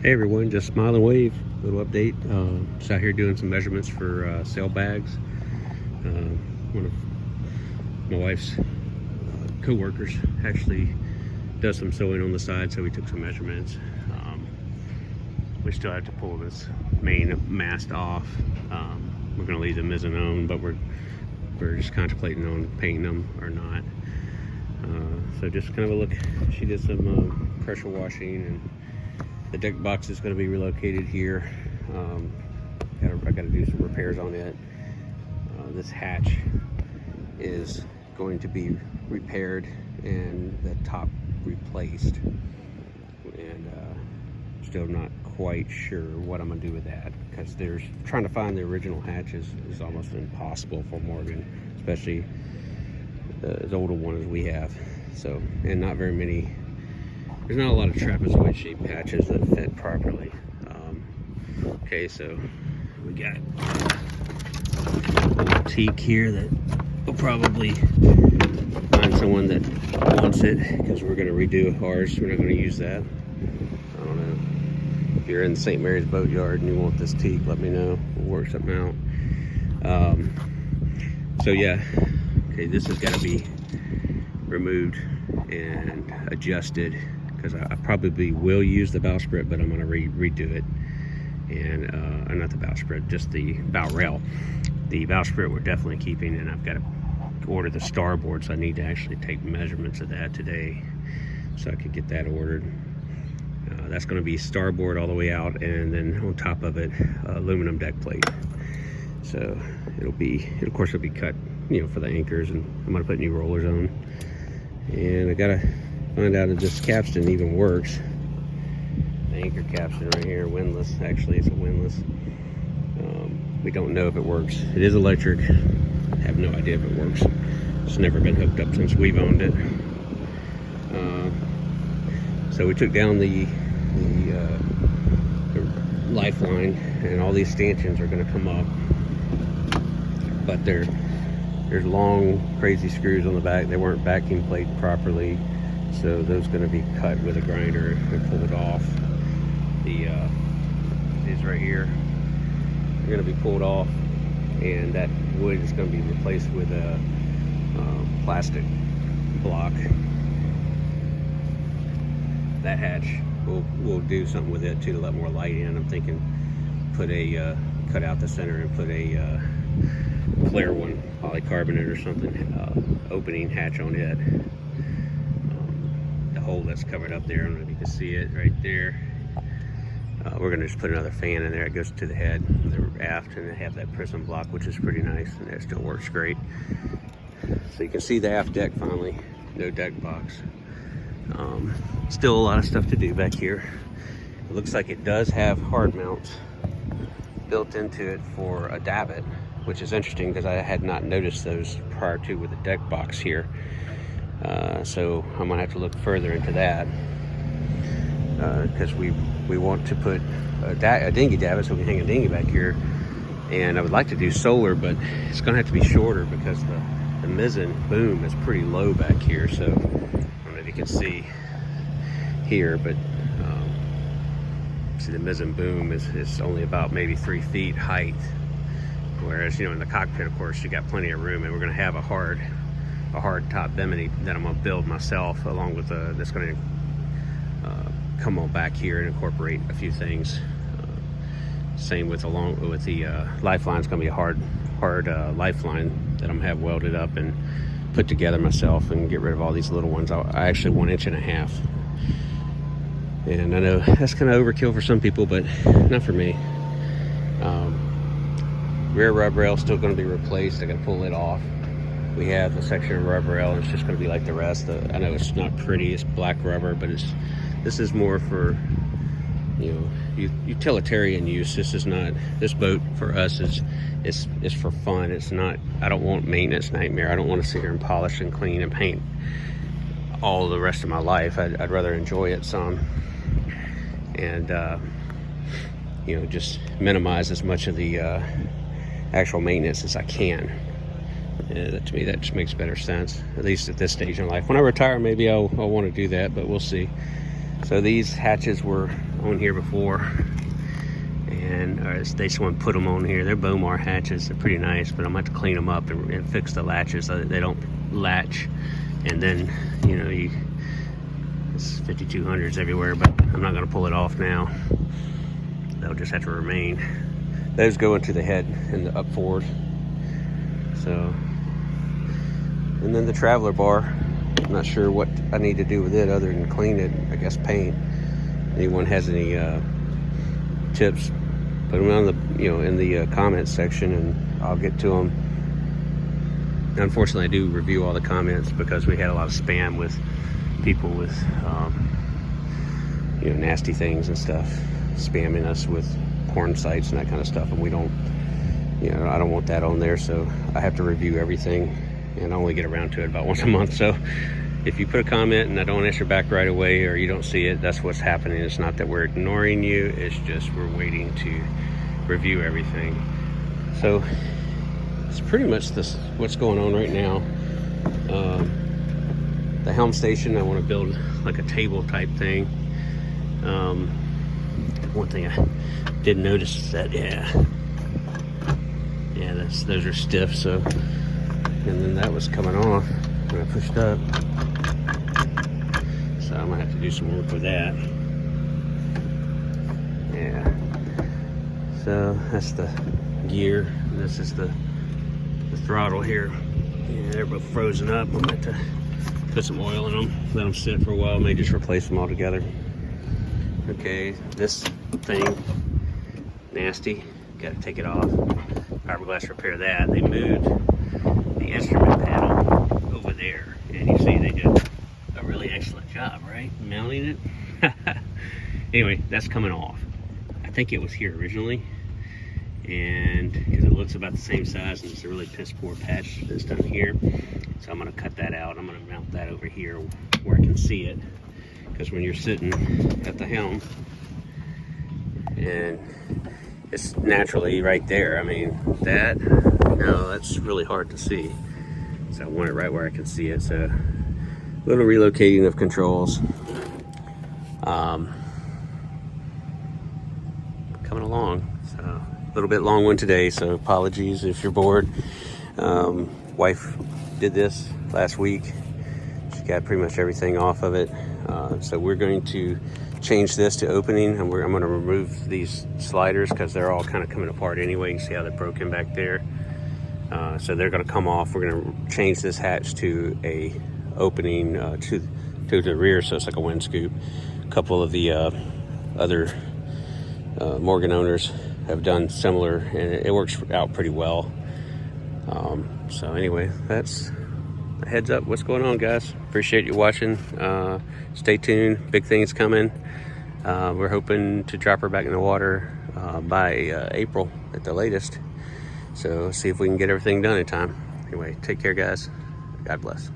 Hey everyone, just smile and wave. Little update. Just out here doing some measurements for sail bags. One of my wife's co-workers actually does some sewing on the side, so we took some measurements. We still have to pull this main mast off. We're going to leave the mizzen on, but we're just contemplating on painting them or not. So just kind of a look. She did some pressure washing, and the deck box is going to be relocated here. I got to do some repairs on it. This hatch is going to be repaired and the top replaced, and still not quite sure what I'm going to do with that, because trying to find the original hatch is almost impossible for Morgan, especially as older one as we have. So, and not very many. There's not a lot of trapezoid shaped hatches that fit properly. Okay, so we got a little teak here that we'll probably find someone that wants it, because we're going to redo ours. We're not going to use that. I don't know. If you're in the St. Mary's boatyard and you want this teak, let me know. We'll work something out. So yeah, okay, this has got to be removed and adjusted, because I probably will use the bowsprit, but I'm going to redo it. And not the bowsprit, just the bow rail. The bowsprit we're definitely keeping, and I've got to order the starboard, so I need to actually take measurements of that today so I could get that ordered. That's going to be starboard all the way out, and then on top of it, aluminum deck plate. So it'll of course it'll be cut, for the anchors, and I'm going to put new rollers on. And I got to find out if this capstan even works. The anchor capstan right here, windlass. Actually, it's a windlass. We don't know if it works. It is electric. I have no idea if it works. It's never been hooked up since we've owned it. So we took down the lifeline, and all these stanchions are going to come up, but there's long crazy screws on the back. They weren't vacuum plated properly, so those are going to be cut with a grinder and pulled off. These right here are going to be pulled off, and that wood is going to be replaced with a plastic block. That hatch, we'll do something with it too to let more light in. I'm thinking cut out the center and put a clear one, polycarbonate or something, opening hatch on it. The hole that's covered up there, I don't know if you can see it right there. We're going to just put another fan in there. It goes to the head, the aft, and they have that prism block, which is pretty nice, and that still works great. So you can see the aft deck finally, no deck box. Still a lot of stuff to do back here. It looks like it does have hard mounts built into it for a davit, which is interesting because I had not noticed those prior to with the deck box here. So I'm gonna have to look further into that, because we want to put a dinghy davit, so we can hang a dinghy back here. And I would like to do solar, but it's gonna have to be shorter because the mizzen boom is pretty low back here. So I don't know if you can see here, but see the mizzen boom is only about maybe 3 feet height, whereas in the cockpit, of course, you got plenty of room, and we're going to have a hard top bimini that I'm going to build myself, along with that's going to come on back here and incorporate a few things. Same with the lifeline. It's going to be a hard lifeline that I'm going to have welded up and put together myself, and get rid of all these little ones. I actually 1.5 inches. And I know that's kind of overkill for some people, but not for me. Rear rub rail still going to be replaced. I got to pull it off. We have a section of rub rail, and it's just going to be like the rest. I know it's not pretty. It's black rubber, but this is more for utilitarian use. This boat for us is for fun. It's not. I don't want maintenance nightmare. I don't want to sit here and polish and clean and paint all the rest of my life. I'd rather enjoy it some, and just minimize as much of the actual maintenance as I can. To me, that just makes better sense, at least at this stage in life. When I retire, maybe I'll want to do that, but we'll see. So these hatches were on here before, and someone put them on here. They're Bomar hatches. They're pretty nice, but I'm gonna have to clean them up and fix the latches so that they don't latch. And then, you know, it's 5200s everywhere, but I'm not gonna pull it off now. They'll just have to remain. Those go into the head and the up forward. So, and then the traveler bar, I'm not sure what I need to do with it other than clean it, I guess paint. Anyone has any tips, put them on the, you know, in the comments section, and I'll get to them. Unfortunately, I do review all the comments because we had a lot of spam with people with you know, nasty things and stuff, spamming us with porn sites and that kind of stuff, and we don't, you know, I don't want that on there, so I have to review everything, and I only get around to it about once a month. So if you put a comment and I don't answer back right away, or you don't see it, that's what's happening. It's not that we're ignoring you, it's just we're waiting to review everything. So it's pretty much this what's going on right now. The helm station, I want to build like a table type thing. One thing I did notice is that those are stiff, so, and then that was coming off when I pushed up, so I'm gonna have to do some work with that. Yeah, so that's the gear, and this is the throttle here. Yeah, they're both frozen up. I'm going to put some oil in them, let them sit for a while, maybe just replace them all together. Okay, this thing, nasty, got to take it off. Fiberglass repair that. They moved the instrument panel over there, and you see they did a really excellent job, right? Mounting it. Anyway, that's coming off. I think it was here originally, and because it looks about the same size, and it's a really piss poor patch this time here, so I'm going to cut that out. I'm going to mount that over here where I can see it, because when you're sitting at the helm and it's naturally right there, I mean, that's really hard to see, so I want it right where I can see it. So a little relocating of controls, coming along. So a little bit long one today, so apologies if you're bored. Wife did this last week. She got pretty much everything off of it. So we're going to change this to opening, and I'm going to remove these sliders because they're all kind of coming apart anyway. You can see how they're broken back there. So they're going to come off. We're going to change this hatch to a opening to the rear, so it's like a wind scoop. A couple of the other Morgan owners have done similar, and it works out pretty well. So anyway, that's a heads up what's going on, guys. Appreciate you watching. Stay tuned, big things coming. We're hoping to drop her back in the water by April at the latest, so see if we can get everything done in time. Anyway, take care, guys. God bless.